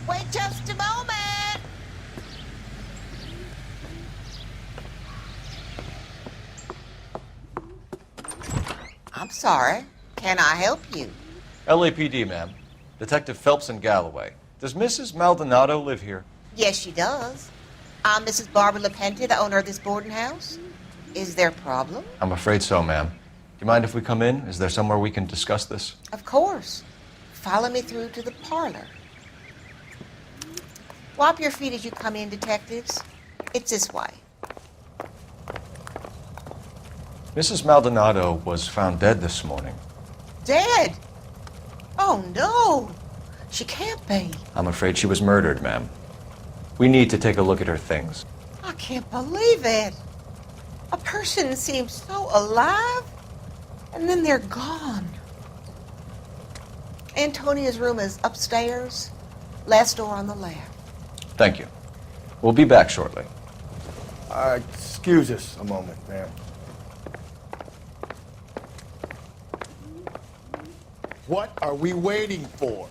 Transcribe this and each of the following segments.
Wait just a moment. I'm sorry. Can I help you? LAPD, ma'am. Detective Phelps in Galloway. Does Mrs. Maldonado live here? Yes, she does. I'm Mrs. Barbara LaPente, the owner of this boarding house. Is there a problem? I'm afraid so, ma'am. Do you mind if we come in? Is there somewhere we can discuss this? Of course. Follow me through to the parlor. Wipe your feet as you come in, detectives. It's this way. Mrs. Maldonado was found dead this morning. Dead? Oh, no. She can't be. I'm afraid she was murdered, ma'am. We need to take a look at her things. I can't believe it. A person seems so alive, and then they're gone. Antonia's room is upstairs, last door on the left. Thank you. We'll be back shortly. Excuse us a moment, ma'am. What are we waiting for?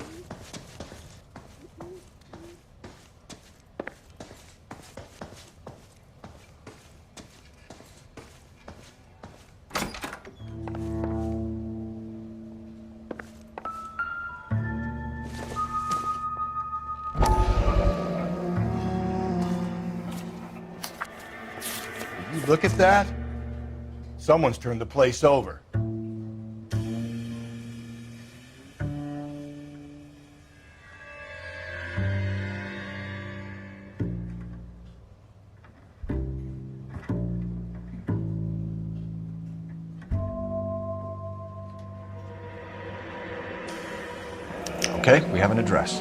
Did you look at that? Someone's turned the place over. Okay, we have an address.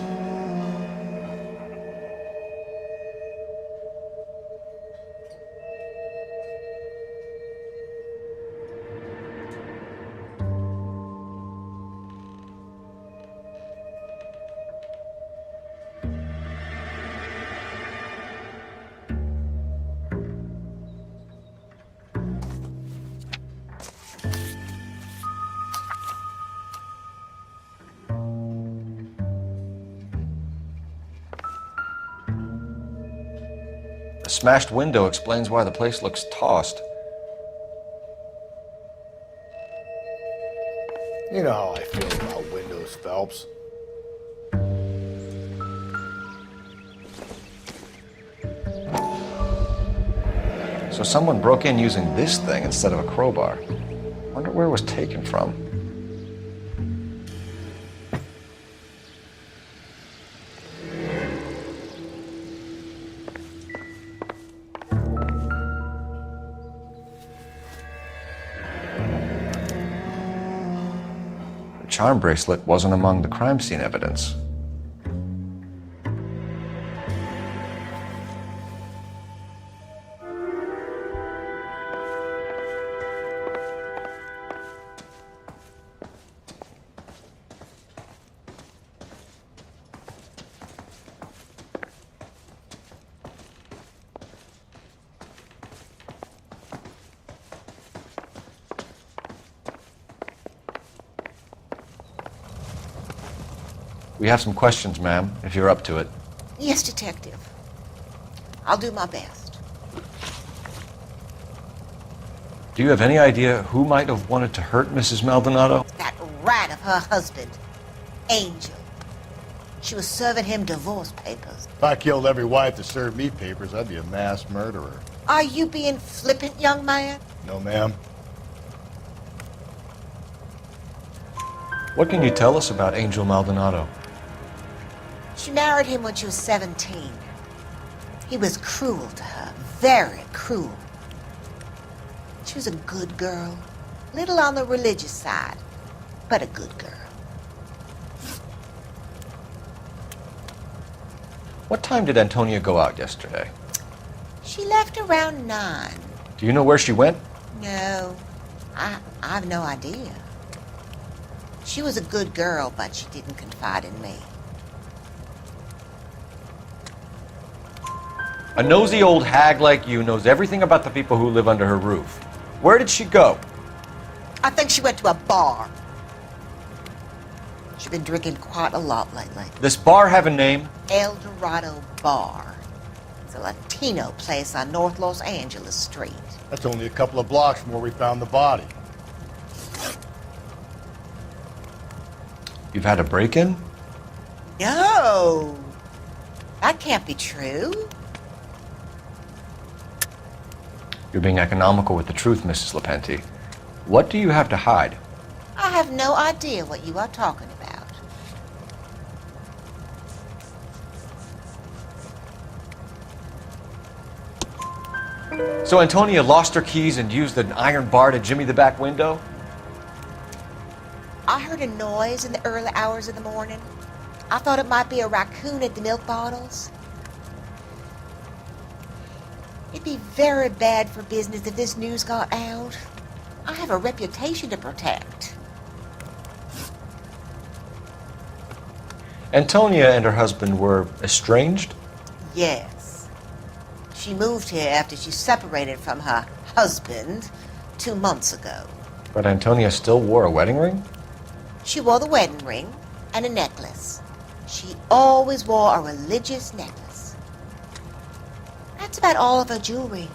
The smashed window explains why the place looks tossed. You know how I feel about windows, Phelps. So someone broke in using this thing instead of a crowbar. Wonder where it was taken from. The charm bracelet wasn't among the crime scene evidence. We have some questions, ma'am, if you're up to it. Yes, detective. I'll do my best. Do you have any idea who might have wanted to hurt Mrs. Maldonado? That rat of her husband, Angel. She was serving him divorce papers. If I killed every wife to serve me papers, I'd be a mass murderer. Are you being flippant, young man? No, ma'am. What can you tell us about Angel Maldonado? She married him when she was 17. He was cruel to her, very cruel. She was a good girl, little on the religious side, but a good girl. What time did Antonia go out yesterday? She left around 9. Do you know where she went? No, I've no idea. She was a good girl, but she didn't confide in me. A nosy old hag like you knows everything about the people who live under her roof. Where did she go? I think she went to a bar. She's been drinking quite a lot lately. This bar have a name? El Dorado Bar. It's a Latino place on North Los Angeles Street. That's only a couple of blocks from where we found the body. You've had a break-in? No! That can't be true. You're being economical with the truth, Mrs. Lepenti. What do you have to hide? I have no idea what you are talking about. So Antonia lost her keys and used an iron bar to jimmy the back window? I heard a noise in the early hours of the morning. I thought it might be a raccoon at the milk bottles. It'd be very bad for business if this news got out. I have a reputation to protect. Antonia and her husband were estranged? Yes. She moved here after she separated from her husband 2 months ago. But Antonia still wore a wedding ring? She wore the wedding ring and a necklace. She always wore a religious necklace. That's about all of her jewelry.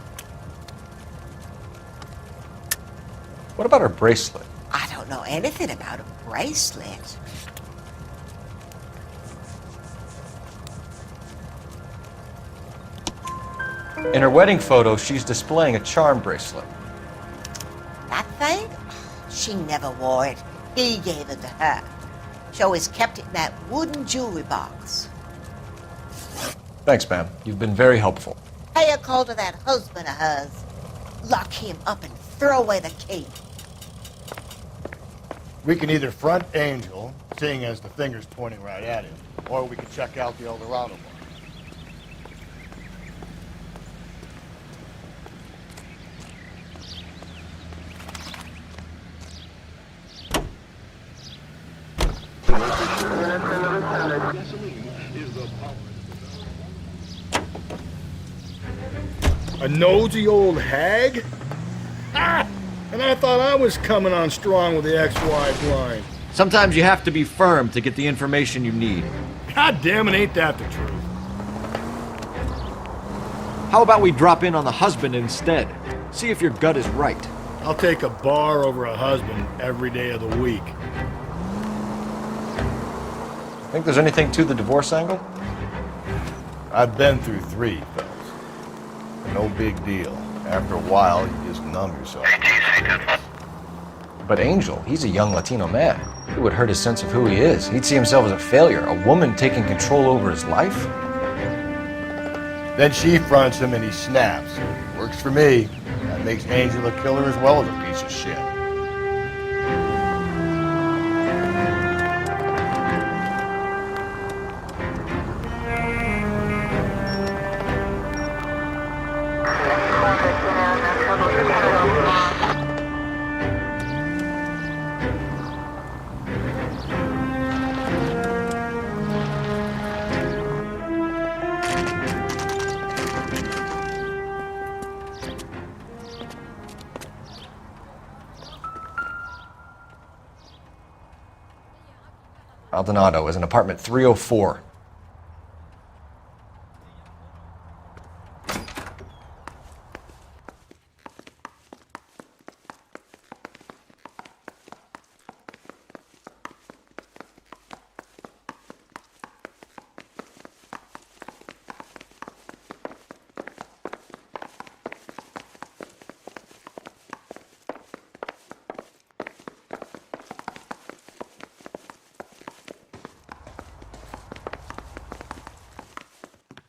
What about her bracelet? I don't know anything about a bracelet. In her wedding photo, she's displaying a charm bracelet. That thing? She never wore it. He gave it to her. She always kept it in that wooden jewelry box. Thanks, ma'am. You've been very helpful. Pay a call to that husband of hers. Lock him up and throw away the key. We can either front Angel, seeing as the finger's pointing right at him, or we can check out the El Dorado bar. A nosy old hag? Ha! And I thought I was coming on strong with the ex-wife line. Sometimes you have to be firm to get the information you need. God damn it, ain't that the truth? How about we drop in on the husband instead? See if your gut is right. I'll take a bar over a husband every day of the week. Think there's anything to the divorce angle? I've been through 3, fellas. No big deal. After a while, you just numb yourself. But Angel, he's a young Latino man. It would hurt his sense of who he is. He'd see himself as a failure, a woman taking control over his life. Then she fronts him and he snaps. Works for me. That makes Angel a killer as well as a piece of shit. Maldonado is in apartment 304.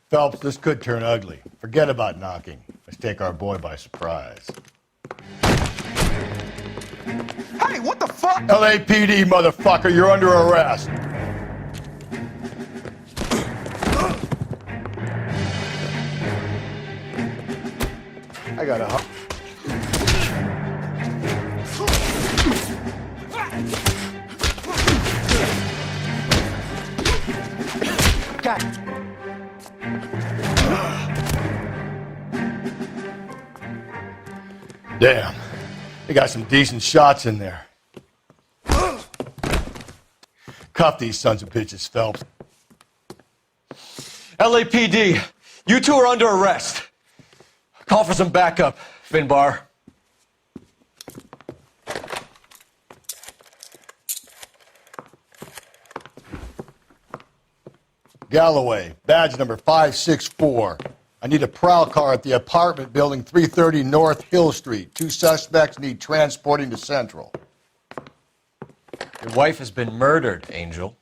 Phelps, this could turn ugly. Forget about knocking. Let's take our boy by surprise. Hey, what the fuck? LAPD, motherfucker, you're under arrest. I got a... Got it. Damn. They got some decent shots in there. Cuff these sons of bitches, Phelps. LAPD, you two are under arrest. Call for some backup, Finbar. Galloway, badge number 564. I need a prowl car at the apartment building 330 North Hill Street. 2 suspects need transporting to Central. Your wife has been murdered, Angel.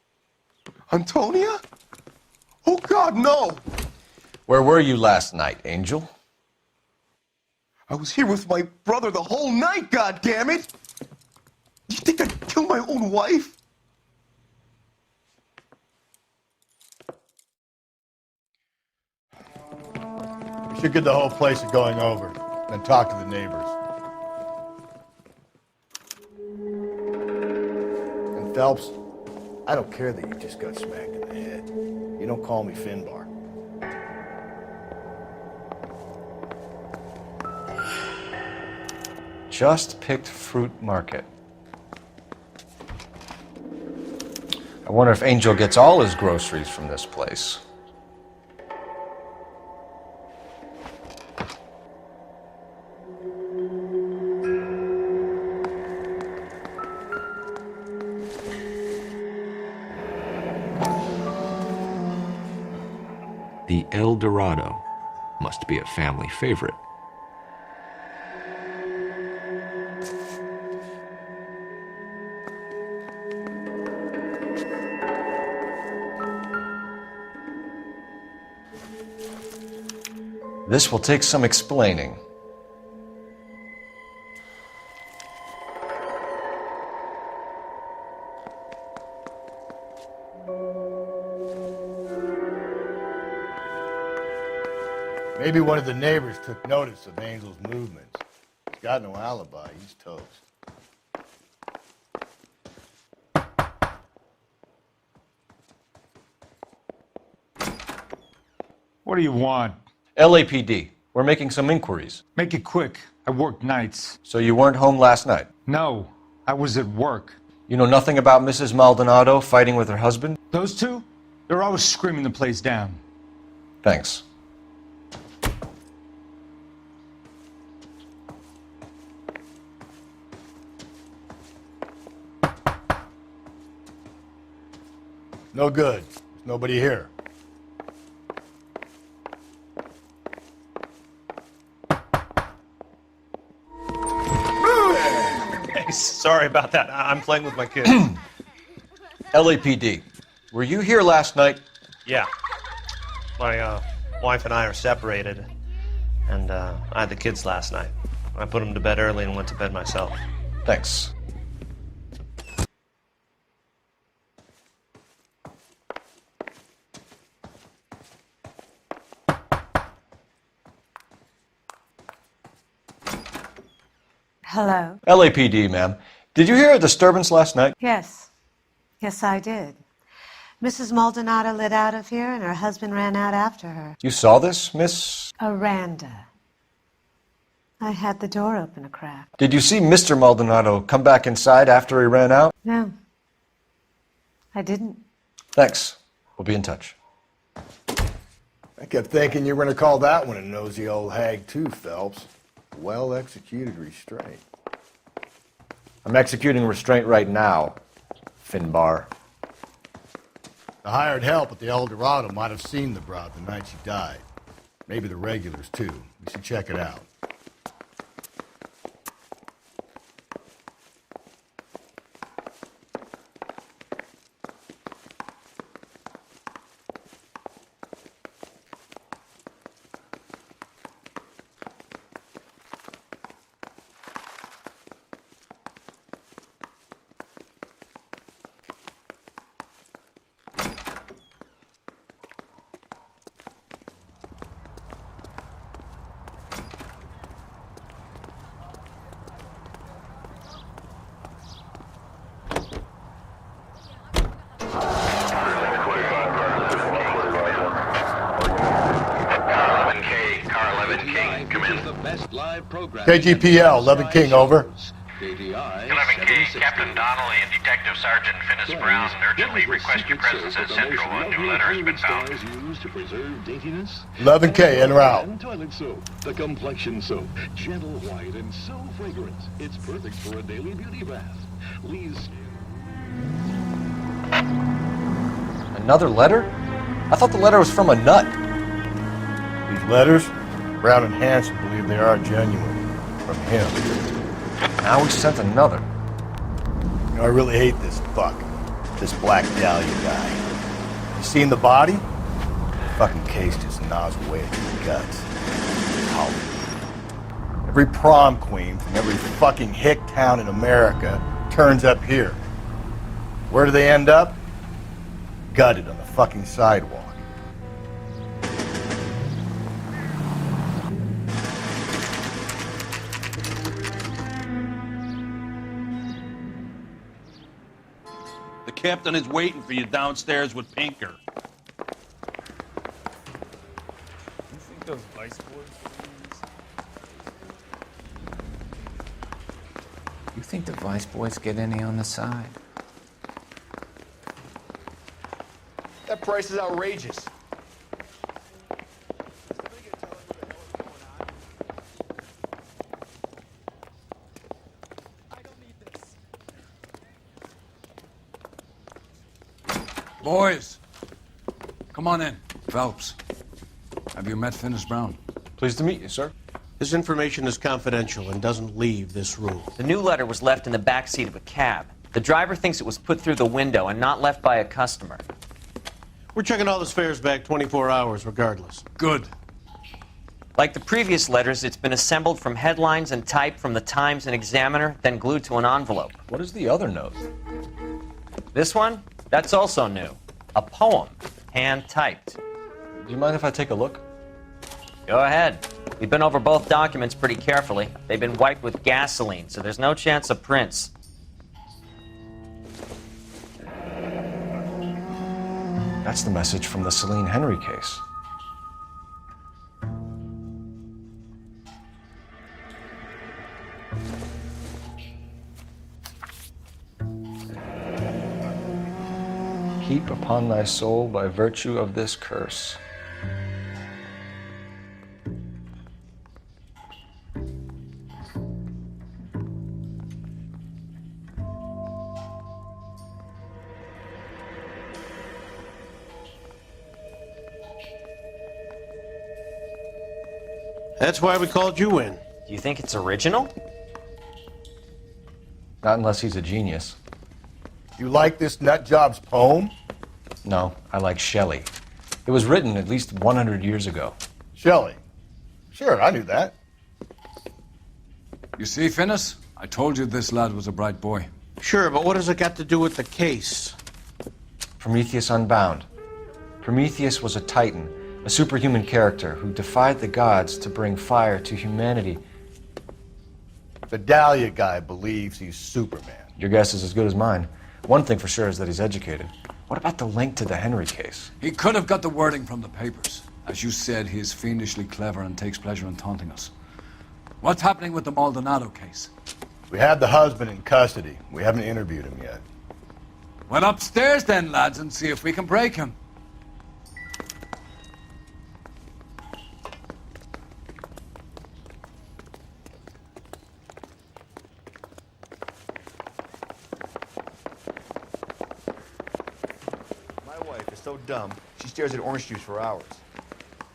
Antonia? Oh, God, no! Where were you last night, Angel? I was here with my brother the whole night, goddammit! You think I'd kill my own wife? We should get the whole place going over, then talk to the neighbors. And Phelps, I don't care that you just got smacked in the head. You don't call me Finbar. Just picked Fruit Market. I wonder if Angel gets all his groceries from this place. The El Dorado must be a family favorite. This will take some explaining. Maybe one of the neighbors took notice of Angel's movements. He's got no alibi. He's toast. What do you want? LAPD, we're making some inquiries. Make it quick. I work nights. So you weren't home last night? No, I was at work. You know nothing about Mrs. Maldonado fighting with her husband? Those two? They're always screaming the place down. Thanks. No good. There's nobody here. Sorry about that. I'm playing with my kids. LAPD, were you here last night? Yeah. My wife and I are separated, and I had the kids last night. I put them to bed early and went to bed myself. Thanks. Hello? LAPD, ma'am. Did you hear a disturbance last night? Yes. Yes, I did. Mrs. Maldonado lit out of here, and her husband ran out after her. You saw this, Miss? Aranda. I had the door open a crack. Did you see Mr. Maldonado come back inside after he ran out? No. I didn't. Thanks. We'll be in touch. I kept thinking you were going to call that one a nosy old hag too, Phelps. Well-executed restraint. I'm executing restraint right now, Finbar. The hired help at the El Dorado might have seen the broad the night she died. Maybe the regulars, too. We should check it out. KGPL, 11 King, over. 11 King, Captain Donnelly and Detective Sergeant Dennis Brown. Urgently request your presence at Central. A new letter has been found. 11K, en route. And toilet soap, the complexion soap. Gentle, white, and so fragrant. It's perfect for a daily beauty bath. Lee's... Another letter? I thought the letter was from a nut. These letters, Brown and Hanson believe they are genuine. From him. Now we sent another. You know, I really hate this fuck. This Black Dahlia guy. You seen the body? The fucking case just gnaws away at your guts. Hollywood. Every prom queen from every fucking hick town in America turns up here. Where do they end up? Gutted on the fucking sidewalk. The captain is waiting for you downstairs with Pinker. You think those vice boys? You think the vice boys get any on the side? That price is outrageous. Boys, come on in. Phelps, have you met Finis Brown? Pleased to meet you, sir. This information is confidential and doesn't leave this room. The new letter was left in the back seat of a cab. The driver thinks it was put through the window and not left by a customer. We're checking all the fares back 24 hours regardless. Good. Like the previous letters, it's been assembled from headlines and typed from the Times and Examiner, then glued to an envelope. What is the other note? This one? That's also new. A poem, hand-typed. Do you mind if I take a look? Go ahead. We've been over both documents pretty carefully. They've been wiped with gasoline, so there's no chance of prints. That's the message from the Celine Henry case. Heap upon thy soul by virtue of this curse. That's why we called you in. Do you think it's original? Not unless he's a genius. You like this nutjob's poem? No, I like Shelley. It was written at least 100 years ago. Shelley? Sure, I knew that. You see, Finis? I told you this lad was a bright boy. Sure, but what has it got to do with the case? Prometheus Unbound. Prometheus was a titan, a superhuman character who defied the gods to bring fire to humanity. The Dahlia guy believes he's Superman. Your guess is as good as mine. One thing for sure is that he's educated. What about the link to the Henry case? He could have got the wording from the papers. As you said, he is fiendishly clever and takes pleasure in taunting us. What's happening with the Maldonado case? We have the husband in custody. We haven't interviewed him yet. Well, upstairs then, lads, and see if we can break him. My wife is so dumb, she stares at orange juice for hours.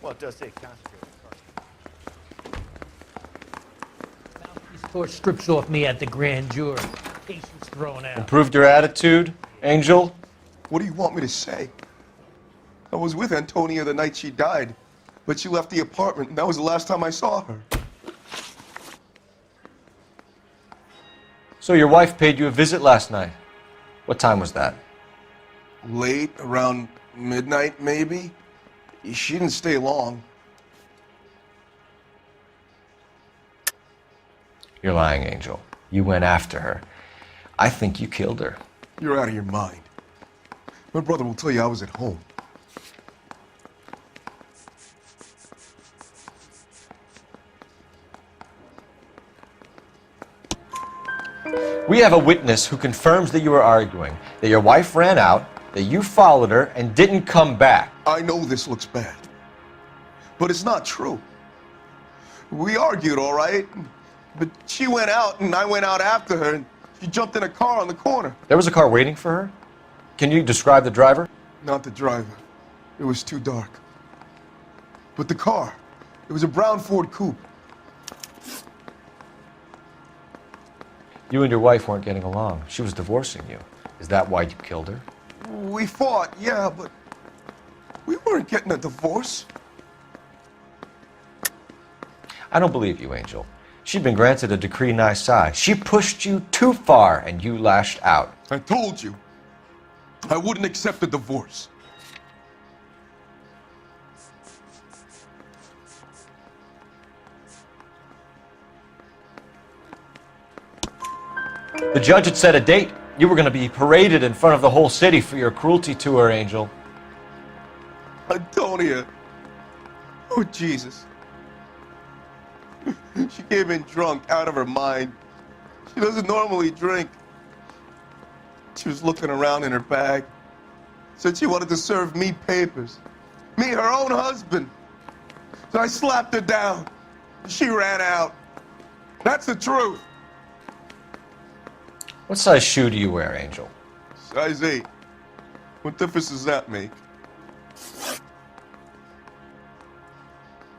Well, it does take concentration. Tore strips off me at the grand jury. Case was thrown out. Improved your attitude, Angel? What do you want me to say? I was with Antonia the night she died, but she left the apartment, and that was the last time I saw her. So your wife paid you a visit last night. What time was that? Late, around midnight, maybe? She didn't stay long. You're lying, Angel. You went after her. I think you killed her. You're out of your mind. My brother will tell you I was at home. We have a witness who confirms that you were arguing, that your wife ran out, that you followed her and didn't come back. I know this looks bad, but it's not true. We argued, all right, but she went out and I went out after her and she jumped in a car on the corner. There was a car waiting for her? Can you describe the driver? Not the driver. It was too dark. But the car, it was a brown Ford Coupe. You and your wife weren't getting along. She was divorcing you. Is that why you killed her? We fought, yeah, but we weren't getting a divorce. I don't believe you, Angel. She'd been granted a decree nisi. She pushed you too far and you lashed out. I told you, I wouldn't accept a divorce. The judge had set a date. You were going to be paraded in front of the whole city for your cruelty to her, Angel. Antonia. Oh, Jesus. She came in drunk, out of her mind. She doesn't normally drink. She was looking around in her bag. Said she wanted to serve me papers. Me, her own husband. So I slapped her down. She ran out. That's the truth. What size shoe do you wear, Angel? Size 8. What difference does that make?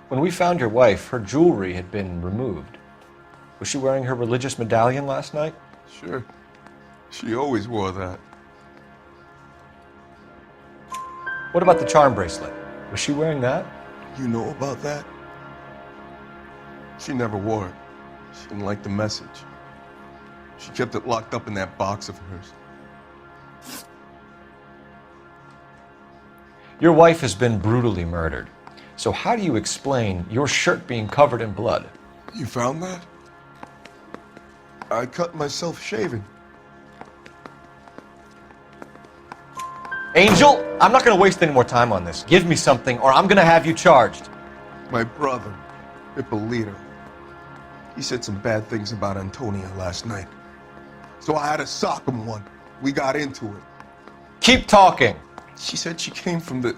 When we found your wife, her jewelry had been removed. Was she wearing her religious medallion last night? Sure. She always wore that. What about the charm bracelet? Was she wearing that? You know about that? She never wore it. She didn't like the message. She kept it locked up in that box of hers. Your wife has been brutally murdered. So how do you explain your shirt being covered in blood? You found that? I cut myself shaving. Angel, I'm not going to waste any more time on this. Give me something or I'm going to have you charged. My brother, Ippolito, he said some bad things about Antonia last night. So I had to sock him one. We got into it. Keep talking. She said she came from the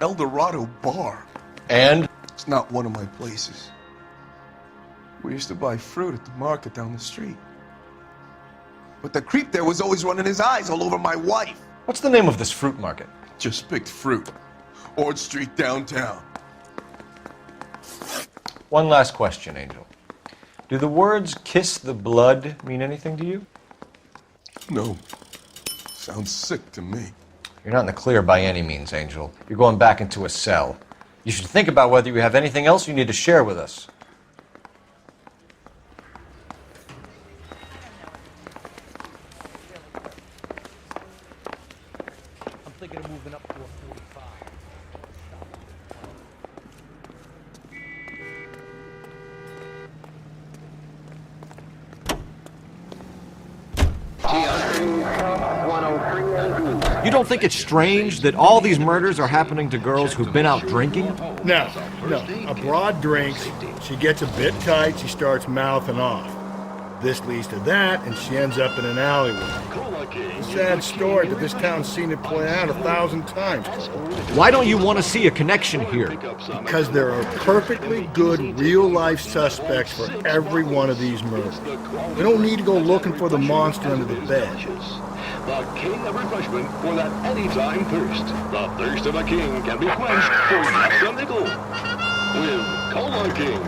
El Dorado bar. And? It's not one of my places. We used to buy fruit at the market down the street. But the creep there was always running his eyes all over my wife. What's the name of this fruit market? Just picked fruit. Ord Street downtown. One last question, Angel. Do the words kiss the blood mean anything to you? No. Sounds sick to me. You're not in the clear by any means, Angel. You're going back into a cell. You should think about whether you have anything else you need to share with us. I'm thinking of moving up to a 45. You don't think it's strange that all these murders are happening to girls who've been out drinking? No. A broad drinks, she gets a bit tight, she starts mouthing off. This leads to that, and she ends up in an alleyway. It's a sad story, but this town's seen it play out 1,000 times. Why don't you want to see a connection here? Because there are perfectly good real-life suspects for every one of these murders. We don't need to go looking for the monster under the bed. The king of refreshment for that anytime thirst. The thirst of a king can be quenched for just a nickel. With Cola King.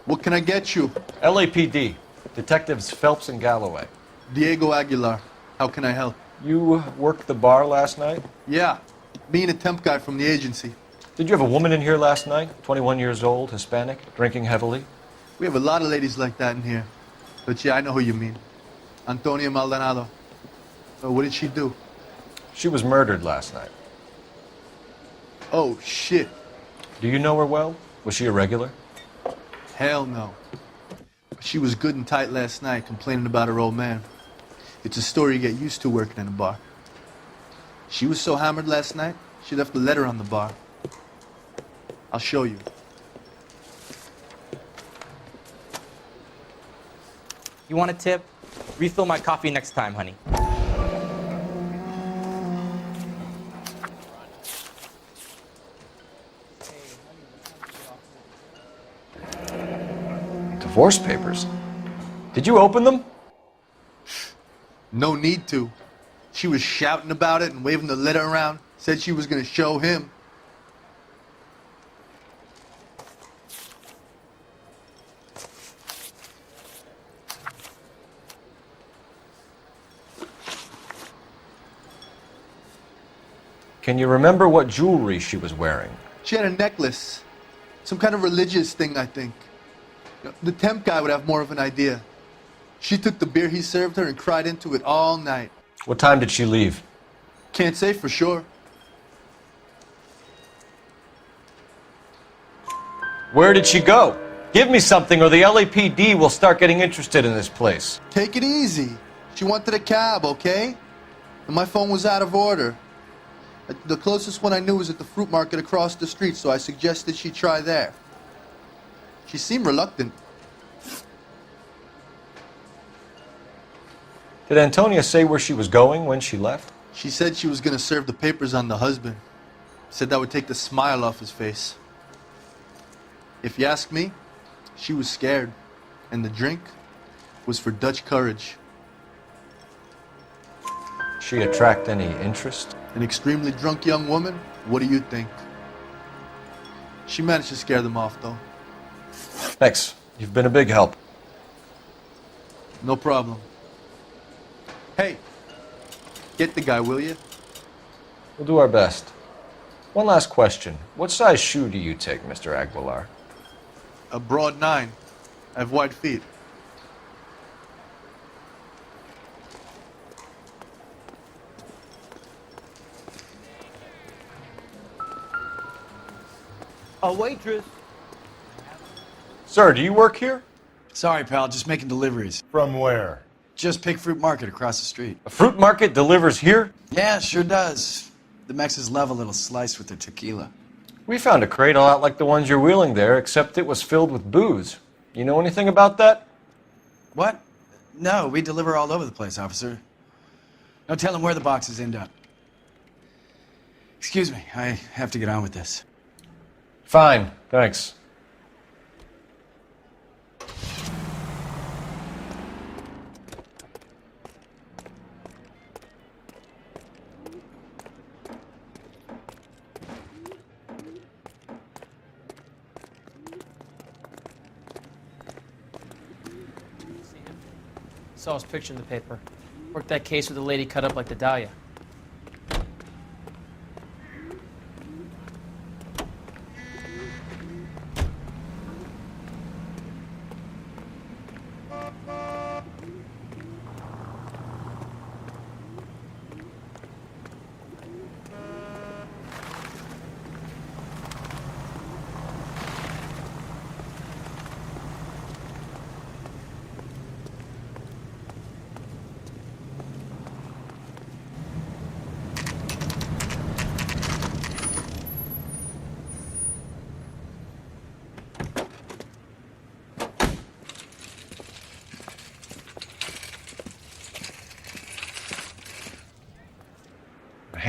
What can I get you? LAPD. Detectives Phelps and Galloway. Diego Aguilar. How can I help? You worked the bar last night? Yeah. Me and a temp guy from the agency. Did you have a woman in here last night? 21 years old, Hispanic, drinking heavily? We have a lot of ladies like that in here. But yeah, I know who you mean. Antonia Maldonado. What did she do? She was murdered last night. Oh, shit. Do you know her well? Was she a regular? Hell no. She was good and tight last night, complaining about her old man. It's a story you get used to working in a bar. She was so hammered last night, she left a letter on the bar. I'll show you. You want a tip? Refill my coffee next time, honey. Divorce papers? Did you open them? No need to. She was shouting about it and waving the letter around. Said she was going to show him. Can you remember what jewelry she was wearing? She had a necklace. Some kind of religious thing, I think. The temp guy would have more of an idea. She took the beer he served her and cried into it all night. What time did she leave? Can't say for sure. Where did she go? Give me something or the LAPD will start getting interested in this place. Take it easy. She wanted a cab, okay? And my phone was out of order. The closest one I knew was at the fruit market across the street, so I suggested she try there. She seemed reluctant. Did Antonia say where she was going when she left? She said she was going to serve the papers on the husband. Said that would take the smile off his face. If you ask me, she was scared. And the drink was for Dutch courage. She attract any interest? An extremely drunk young woman? What do you think? She managed to scare them off, though. Thanks. You've been a big help. No problem. Hey, get the guy, will you? We'll do our best. One last question. What size shoe do you take, Mr. Aguilar? A broad 9. I have wide feet. A waitress. Sir, do you work here? Sorry, pal, just making deliveries. From where? Just Pig Fruit Market across the street. A fruit market delivers here? Yeah, sure does. The Mexes love a little slice with their tequila. We found a crate a lot like the ones you're wheeling there, except it was filled with booze. You know anything about that? What? No, we deliver all over the place, officer. No telling where the boxes end up. Excuse me, I have to get on with this. Fine, thanks. Saw his picture in the paper. Worked that case with a lady cut up like the Dahlia.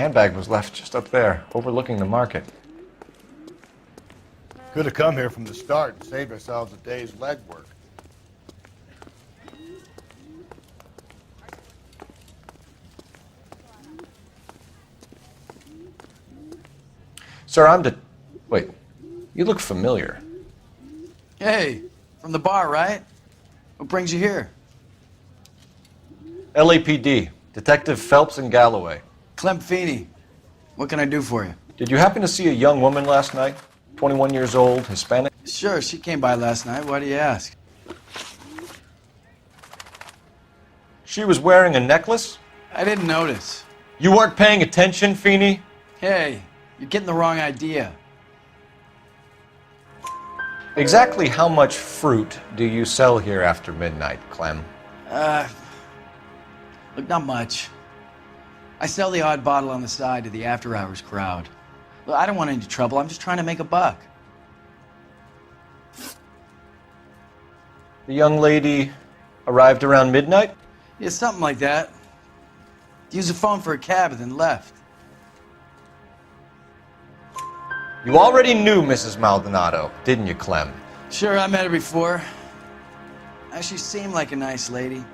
Handbag was left just up there, overlooking the market. Could have come here from the start and saved ourselves a day's legwork. Sir, Wait, you look familiar. Hey, from the bar, right? What brings you here? LAPD, Detective Phelps and Galloway. Clem Feeney. What can I do for you? Did you happen to see a young woman last night? 21 years old, Hispanic? Sure, she came by last night. Why do you ask? She was wearing a necklace? I didn't notice. You weren't paying attention, Feeney? Hey, you're getting the wrong idea. Exactly how much fruit do you sell here after midnight, Clem? Look, not much. I sell the odd bottle on the side to the after-hours crowd. Look, I don't want any trouble. I'm just trying to make a buck. The young lady arrived around midnight? Yeah, something like that. Used the phone for a cab and then left. You already knew Mrs. Maldonado, didn't you, Clem? Sure, I met her before. She seemed like a nice lady.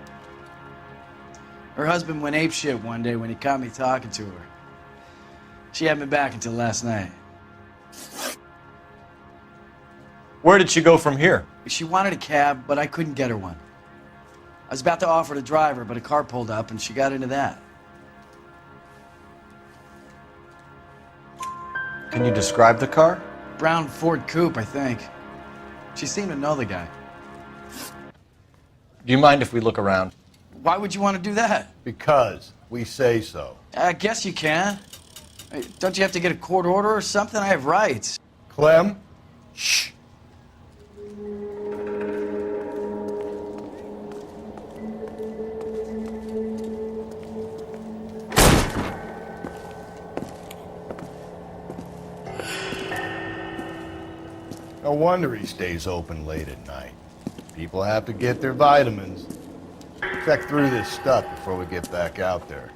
Her husband went apeshit one day when he caught me talking to her. She had me back until last night. Where did she go from here? She wanted a cab, but I couldn't get her one. I was about to offer to drive her, but a car pulled up and she got into that. Can you describe the car? Brown Ford Coupe, I think. She seemed to know the guy. Do you mind if we look around? Why would you want to do that? Because we say so. I guess you can. Hey, don't you have to get a court order or something? I have rights. Clem? Shh. No wonder he stays open late at night. People have to get their vitamins. Check through this stuff before we get back out there.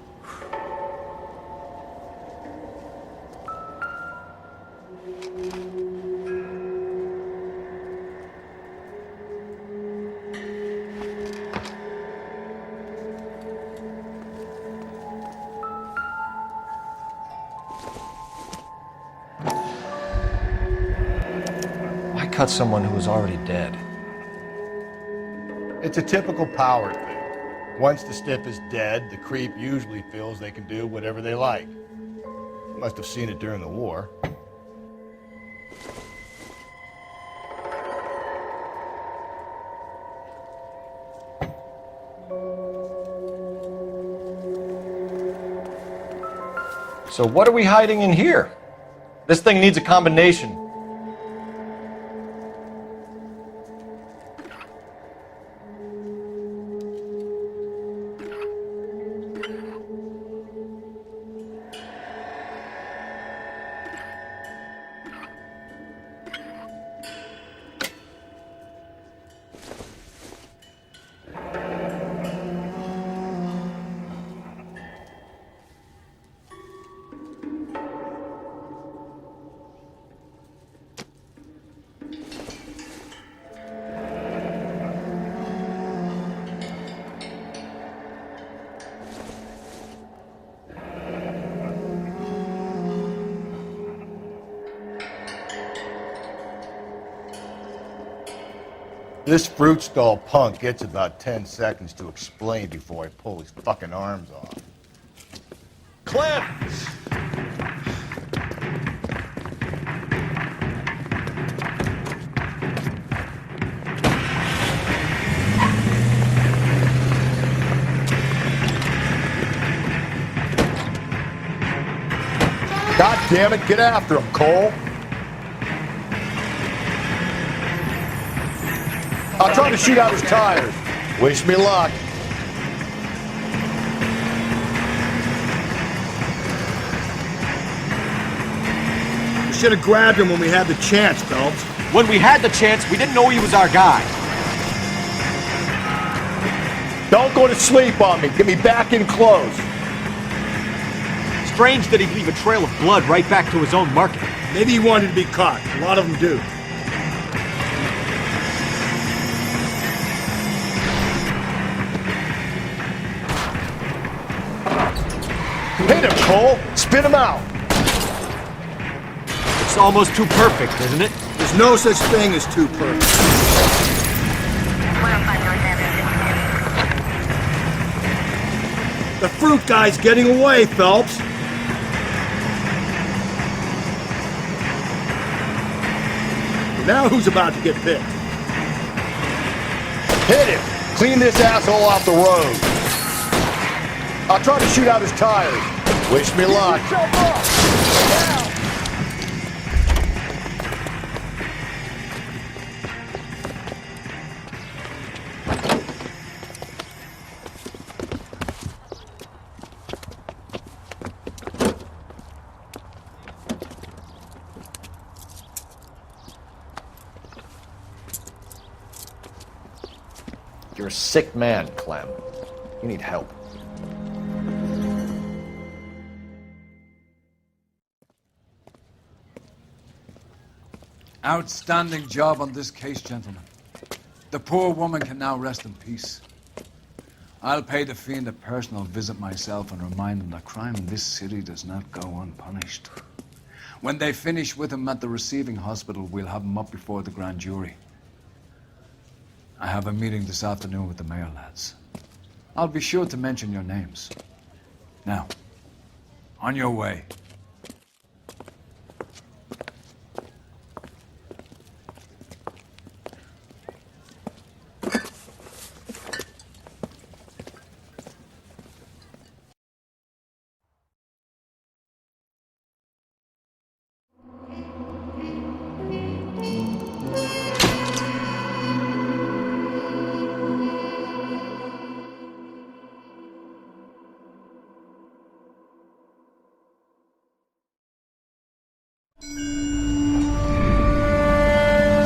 Why cut someone who was already dead? It's a typical power thing. Once the stiff is dead, the creep usually feels they can do whatever they like. Must have seen it during the war. So what are we hiding in here? This thing needs a combination. This fruit stall punk gets about 10 seconds to explain before I pull his fucking arms off. Clem! God damn it, get after him, Cole. I'll try to shoot out his tires. Wish me luck. We should have grabbed him when we had the chance, Phelps. When we had the chance, we didn't know he was our guy. Don't go to sleep on me. Get me back in close. Strange that he'd leave a trail of blood right back to his own market. Maybe he wanted to be caught. A lot of them do. Hit him, Cole. Spin him out. It's almost too perfect, isn't it? There's no such thing as too perfect. The fruit guy's getting away, Phelps. Now who's about to get picked? Hit him. Clean this asshole off the road. I'll try to shoot out his tires. Wish me luck. You're a sick man, Clem. You need help. Outstanding job on this case, gentlemen. The poor woman can now rest in peace. I'll pay the fiend a personal visit myself and remind him that crime in this city does not go unpunished. When they finish with him at the receiving hospital, we'll have him up before the grand jury. I have a meeting this afternoon with the mayor lads. I'll be sure to mention your names. Now, on your way.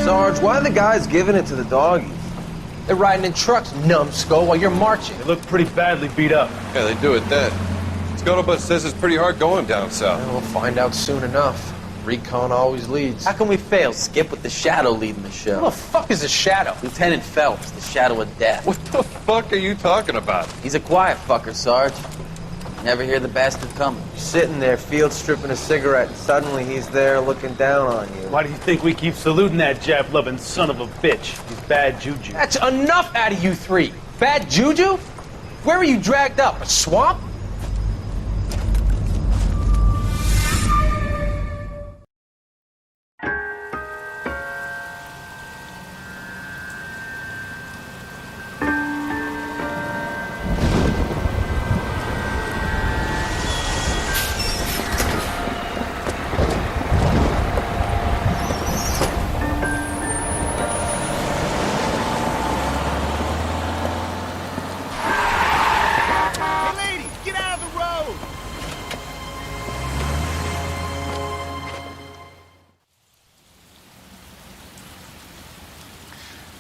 Sarge, why are the guys giving it to the doggies? They're riding in trucks, numbskull, while you're marching. They look pretty badly beat up. Yeah, they do at that. Scuttlebutt says it's pretty hard going down south. We'll find out soon enough. Recon always leads. How can we fail? Skip with the Shadow leading the show. Who the fuck is a Shadow? Lieutenant Phelps, the Shadow of Death. What the fuck are you talking about? He's a quiet fucker, Sarge. Never hear the bastard coming. You're sitting there, field stripping a cigarette, and suddenly he's there looking down on you. Why do you think we keep saluting that Jap-loving son of a bitch? He's bad juju. That's enough out of you three. Bad juju? Where were you dragged up? A swamp?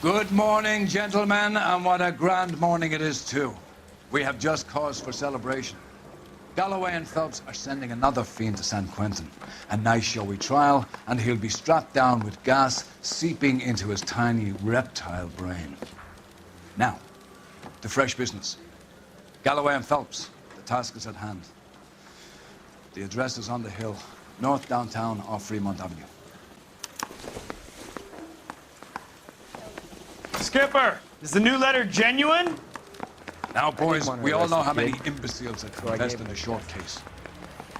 Good morning, gentlemen, and what a grand morning it is, too. We have just cause for celebration. Galloway and Phelps are sending another fiend to San Quentin. A nice showy trial, and he'll be strapped down with gas seeping into his tiny reptile brain. Now, to fresh business. Galloway and Phelps, the task is at hand. The address is on the hill, north downtown off Fremont Avenue. Skipper, is the new letter genuine? Now, boys, we all know how many imbeciles have confessed in a short case.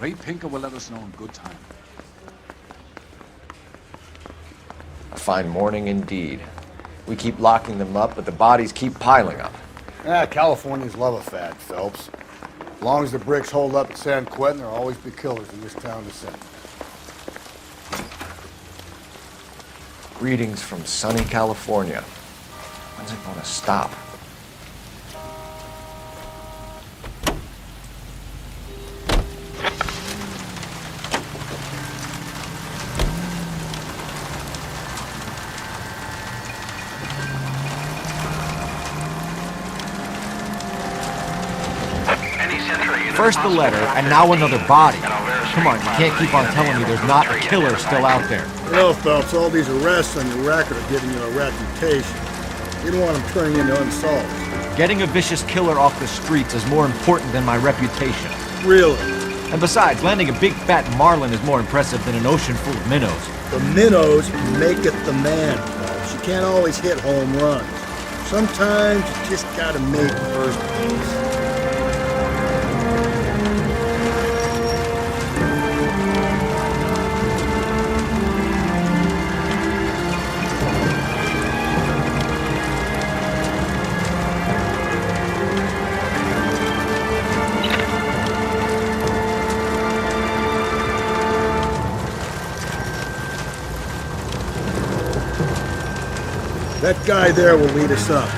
Ray Pinker will let us know in good time. A fine morning indeed. We keep locking them up, but the bodies keep piling up. Californians love a fad, Phelps. As long as the bricks hold up at San Quentin, there'll always be killers in this town to send. Greetings from sunny California. When's it gonna stop? First the letter, and now another body. Come on, you can't keep on telling me there's not a killer still out there. You know, Phelps, all these arrests on your record are giving you a reputation. You don't want them turning into unsolved. Getting a vicious killer off the streets is more important than my reputation. Really? And besides, landing a big fat marlin is more impressive than an ocean full of minnows. The minnows make it the man, Phelps. You can't always hit home runs. Sometimes you just gotta make first base. That guy there will lead us up.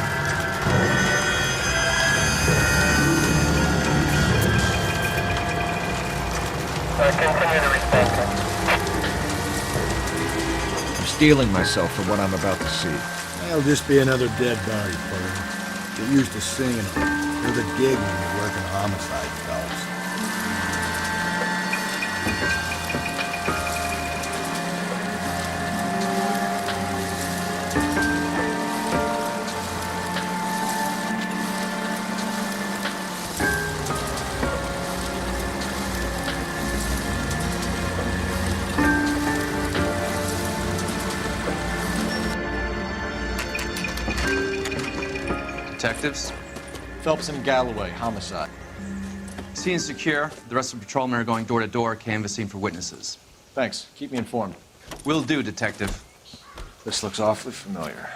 I'm steeling myself for what I'm about to see. That'll just be another dead body, brother. Get used to singing them. They're the gig when you're working homicide, Phelps. Detectives? Phelps and Galloway, homicide. Scene secure. The rest of the patrolmen are going door to door, canvassing for witnesses. Thanks. Keep me informed. Will do, Detective. This looks awfully familiar.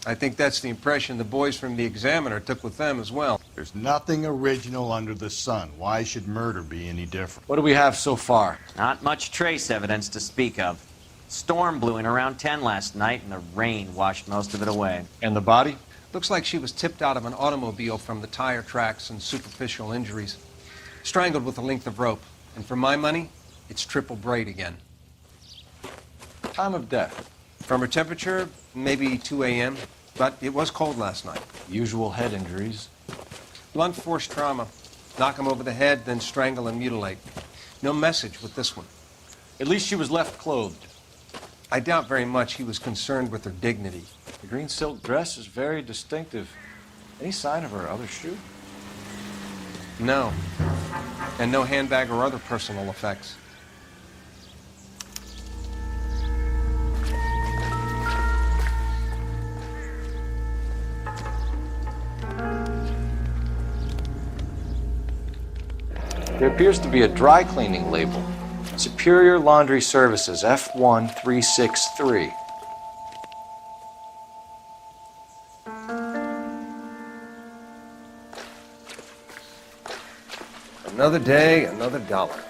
I think that's the impression the boys from the Examiner took with them as well. There's nothing original under the sun. Why should murder be any different? What do we have so far? Not much trace evidence to speak of. Storm blew in around 10 last night, and the rain washed most of it away. And the body? Looks like she was tipped out of an automobile from the tire tracks and superficial injuries. Strangled with a length of rope. And for my money, it's triple braid again. Time of death? From her temperature, maybe 2 a.m., but it was cold last night. Usual head injuries. Blunt force trauma. Knock him over the head, then strangle and mutilate. No message with this one. At least she was left clothed. I doubt very much he was concerned with her dignity. The green silk dress is very distinctive. Any sign of her other shoe? No. And no handbag or other personal effects. There appears to be a dry cleaning label. Superior Laundry Services, F1363. Another day, another dollar.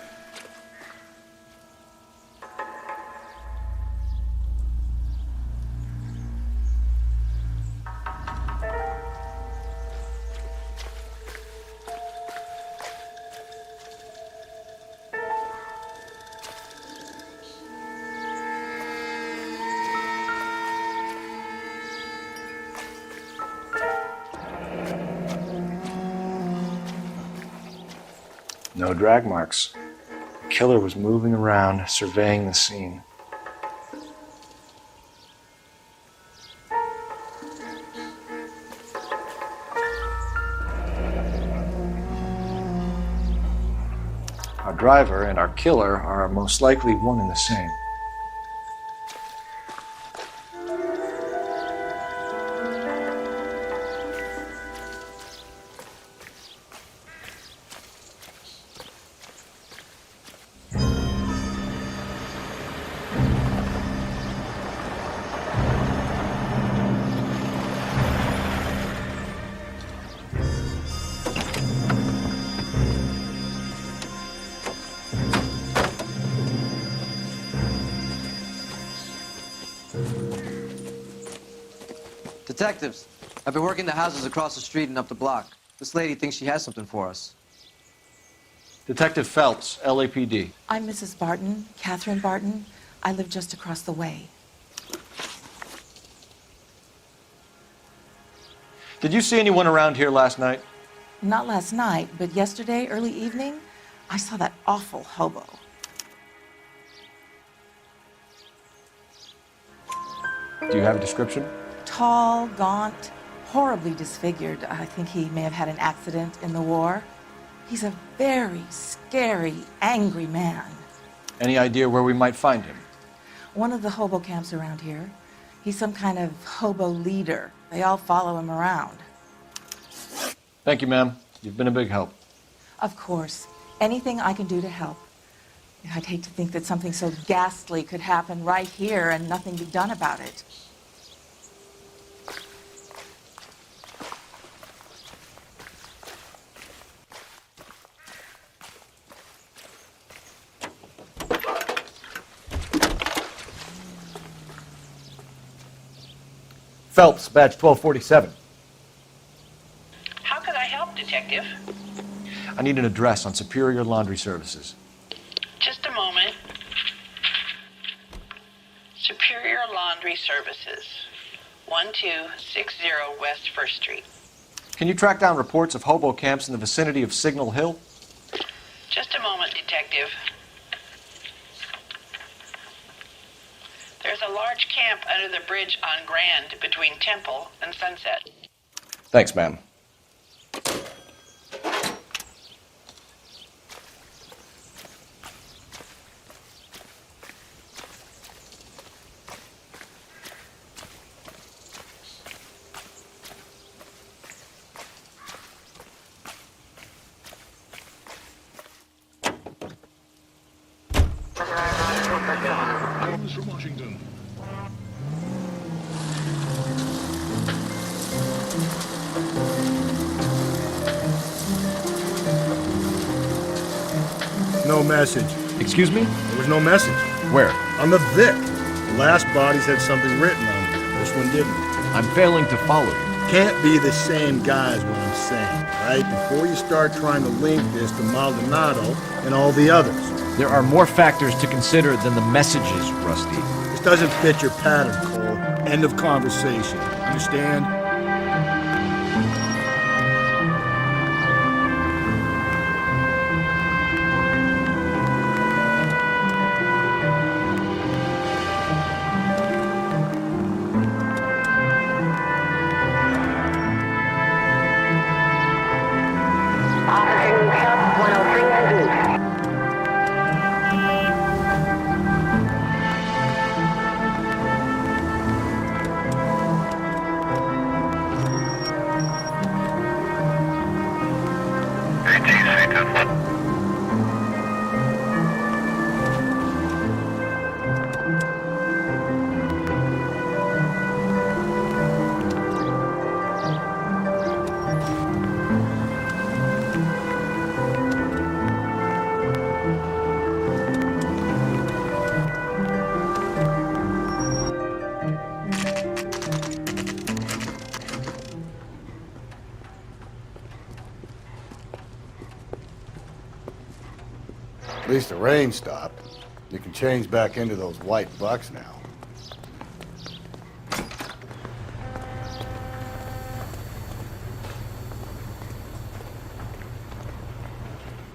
No drag marks. The killer was moving around, surveying the scene. Our driver and our killer are most likely one and the same. Detectives, I've been working the houses across the street and up the block. This lady thinks she has something for us. Detective Phelps, LAPD. I'm Mrs. Barton, Catherine Barton. I live just across the way. Did you see anyone around here last night? Not last night, but yesterday, early evening, I saw that awful hobo. Do you have a description? Tall, gaunt, horribly disfigured. I think he may have had an accident in the war. He's a very scary, angry man. Any idea where we might find him? One of the hobo camps around here. He's some kind of hobo leader. They all follow him around. Thank you, ma'am. You've been a big help. Of course. Anything I can do to help. I'd hate to think that something so ghastly could happen right here and nothing be done about it. Phelps, badge 1247. How can I help, Detective? I need an address on Superior Laundry Services. Just a moment. Superior Laundry Services, 1260 West 1st Street. Can you track down reports of hobo camps in the vicinity of Signal Hill? Just a moment, Detective. There's a large camp under the bridge on Grand between Temple and Sunset. Thanks, ma'am. News from Washington. No message. Excuse me? There was no message. Where? On the Vic. The last bodies had something written on them. This one didn't. I'm failing to follow you. Can't be the same guy is what I'm saying, right? Before you start trying to link this to Maldonado and all the others. There are more factors to consider than the messages, Rusty. This doesn't fit your pattern, Cole. End of conversation. Understand? At least the rain stopped. You can change back into those white bucks now.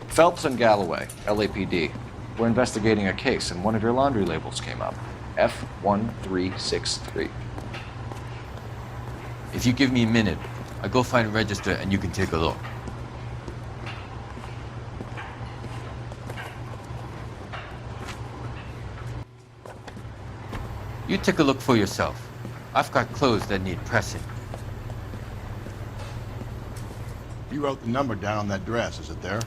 Phelps and Galloway, LAPD. We're investigating a case, and one of your laundry labels came up. F1363. If you give me a minute, I'll go find a register and you can take a look. You take a look for yourself. I've got clothes that need pressing. You wrote the number down on that dress, is it there?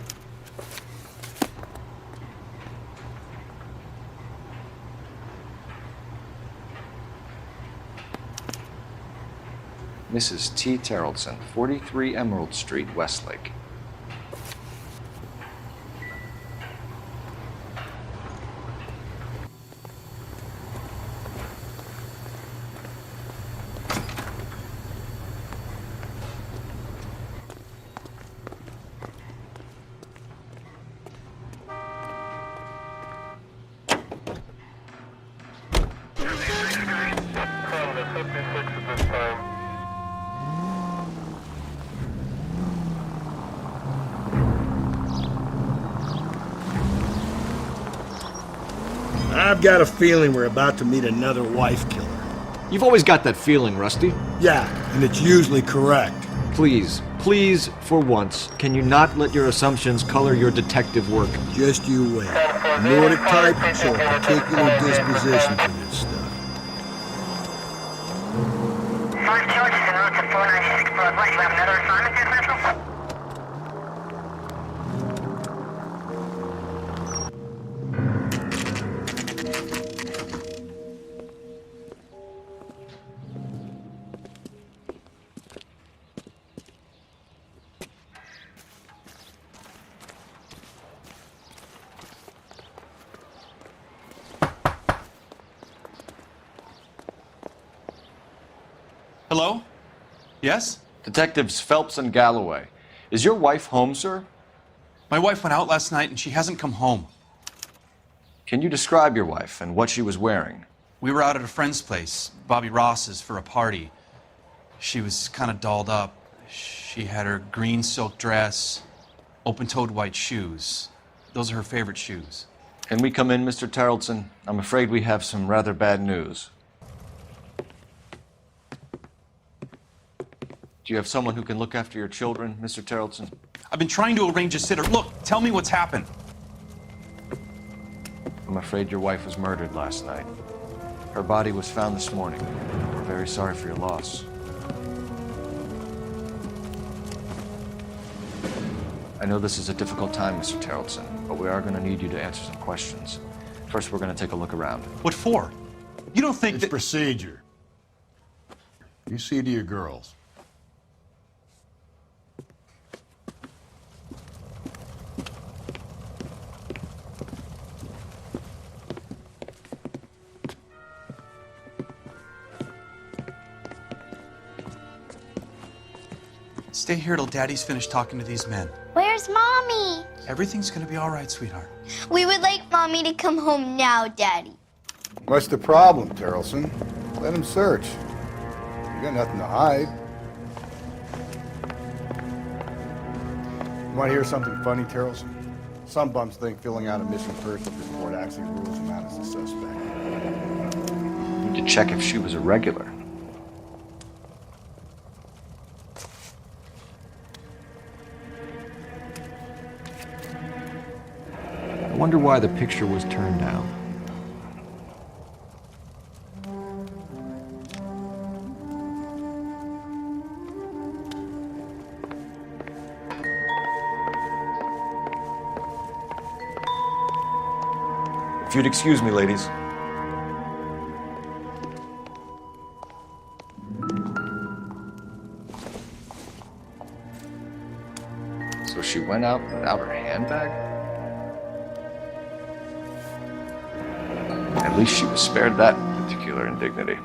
Mrs. T. Terrellson, 43 Emerald Street, Westlake. I've got a feeling we're about to meet another wife killer. You've always got that feeling, Rusty. Yeah, and it's usually correct. Please, please, for once, can you not let your assumptions color your detective work? Just you wait. Nordic type show a particular disposition for this stuff. 5 charges en route to 496 Broadway. You have another assignment there, Central? Hello? Yes? Detectives Phelps and Galloway. Is your wife home, sir? My wife went out last night and she hasn't come home. Can you describe your wife and what she was wearing? We were out at a friend's place, Bobby Ross's, for a party. She was kind of dolled up. She had her green silk dress, open-toed white shoes. Those are her favorite shoes. Can we come in, Mr. Tarleton? I'm afraid we have some rather bad news. Do you have someone who can look after your children, Mr. Tarleton? I've been trying to arrange a sitter. Look, tell me what's happened. I'm afraid your wife was murdered last night. Her body was found this morning. We're very sorry for your loss. I know this is a difficult time, Mr. Tarleton, but we are going to need you to answer some questions. First, we're going to take a look around. What for? You don't think it's that... procedure. You see to your girls. Stay here till Daddy's finished talking to these men. Where's Mommy? Everything's gonna be all right, sweetheart. We would like Mommy to come home now, Daddy. What's the problem, Tarleton? Let him search. You got nothing to hide. You want to hear something funny, Tarleton? Some bums think filling out a missing person report actually rules him out as a suspect. We need to check if she was a regular. I wonder why the picture was turned down. If you'd excuse me, ladies. So she went out without her handbag? At least she was spared that particular indignity.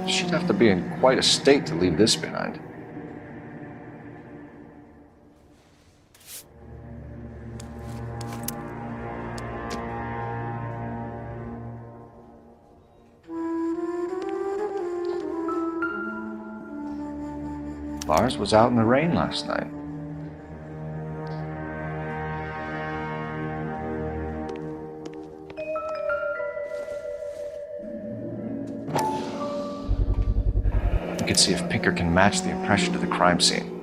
She'd have to be in quite a state to leave this behind. Lars was out in the rain last night. You can see if Pinker can match the impression to the crime scene.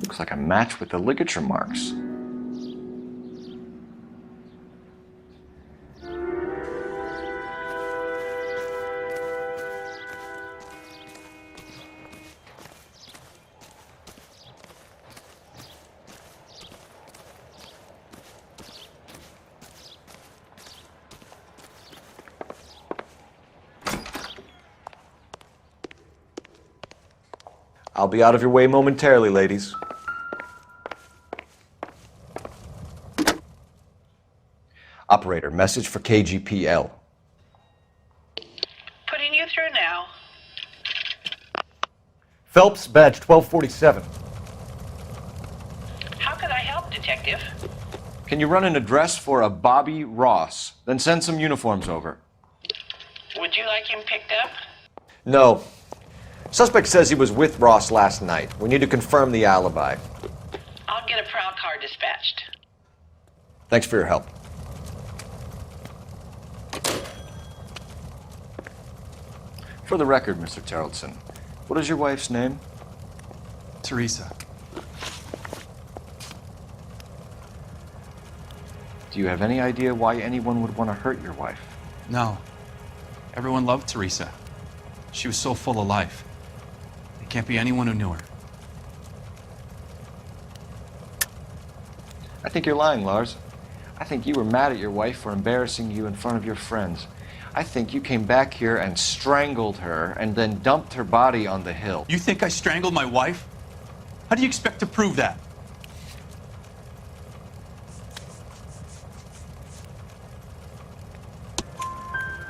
Looks like a match with the ligature marks. I'll be out of your way momentarily, ladies. Operator, message for KGPL. Putting you through now. Phelps, badge 1247. How could I help, Detective? Can you run an address for a Bobby Ross? Then send some uniforms over. Would you like him picked up? No. Suspect says he was with Ross last night. We need to confirm the alibi. I'll get a prowl car dispatched. Thanks for your help. For the record, Mr. Tarleton, what is your wife's name? Teresa. Do you have any idea why anyone would want to hurt your wife? No. Everyone loved Teresa. She was so full of life. There can't be anyone who knew her. I think you're lying, Lars. I think you were mad at your wife for embarrassing you in front of your friends. I think you came back here and strangled her and then dumped her body on the hill. You think I strangled my wife? How do you expect to prove that?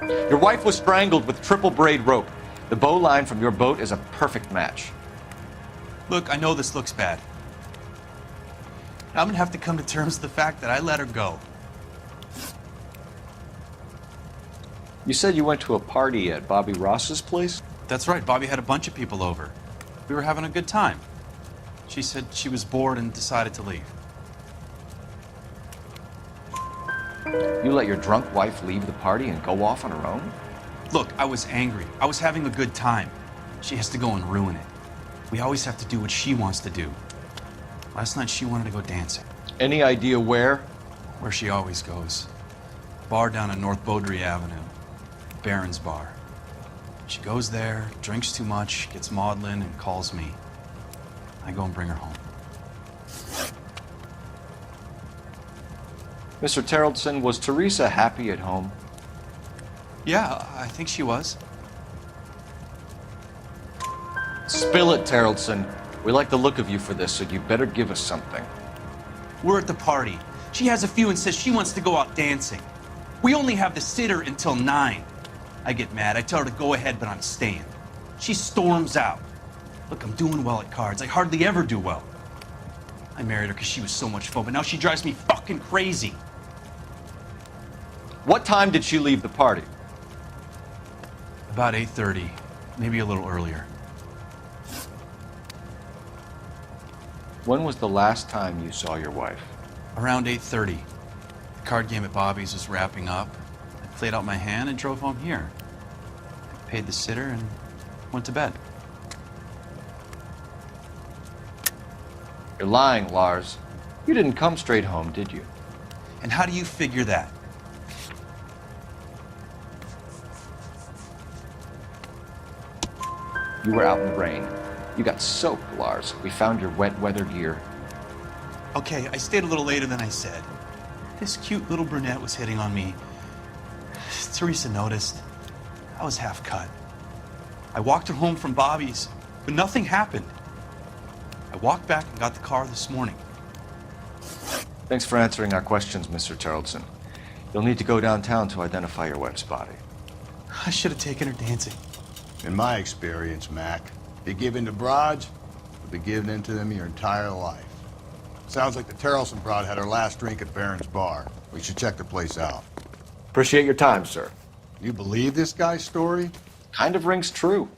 Your wife was strangled with triple braid rope. The bow line from your boat is a perfect match. Look, I know this looks bad. I'm gonna have to come to terms with the fact that I let her go. You said you went to a party at Bobby Ross's place? That's right, Bobby had a bunch of people over. We were having a good time. She said she was bored and decided to leave. You let your drunk wife leave the party and go off on her own? Look, I was angry. I was having a good time. She has to go and ruin it. We always have to do what she wants to do. Last night she wanted to go dancing. Any idea where? Where she always goes. Bar down on North Beaudry Avenue. Baron's Bar. She goes there, drinks too much, gets maudlin, and calls me. I go and bring her home. Mr. Terrellson, was Teresa happy at home? Yeah, I think she was. Spill it, Terrellson. We like the look of you for this, so you better give us something. We're at the party. She has a few and says she wants to go out dancing. We only have the sitter until 9. I get mad. I tell her to go ahead, but I'm staying. She storms out. Look, I'm doing well at cards. I hardly ever do well. I married her because she was so much fun, but now she drives me fucking crazy. What time did she leave the party? About 8:30, maybe a little earlier. When was the last time you saw your wife? Around 8:30. The card game at Bobby's was wrapping up. I played out my hand and drove home here. I paid the sitter and went to bed. You're lying, Lars. You didn't come straight home, did you? And how do you figure that? You were out in the rain. You got soaked, Lars. We found your wet weather gear. Okay, I stayed a little later than I said. This cute little brunette was hitting on me. Teresa noticed. I was half cut. I walked her home from Bobby's, but nothing happened. I walked back and got the car this morning. Thanks for answering our questions, Mr. Terrellson. You'll need to go downtown to identify your wife's body. I should have taken her dancing. In my experience, Mac, if you give in to broads, you'll be giving in to them your entire life. Sounds like the Terrellson broad had her last drink at Baron's Bar. We should check the place out. Appreciate your time, sir. You believe this guy's story? Kind of rings true.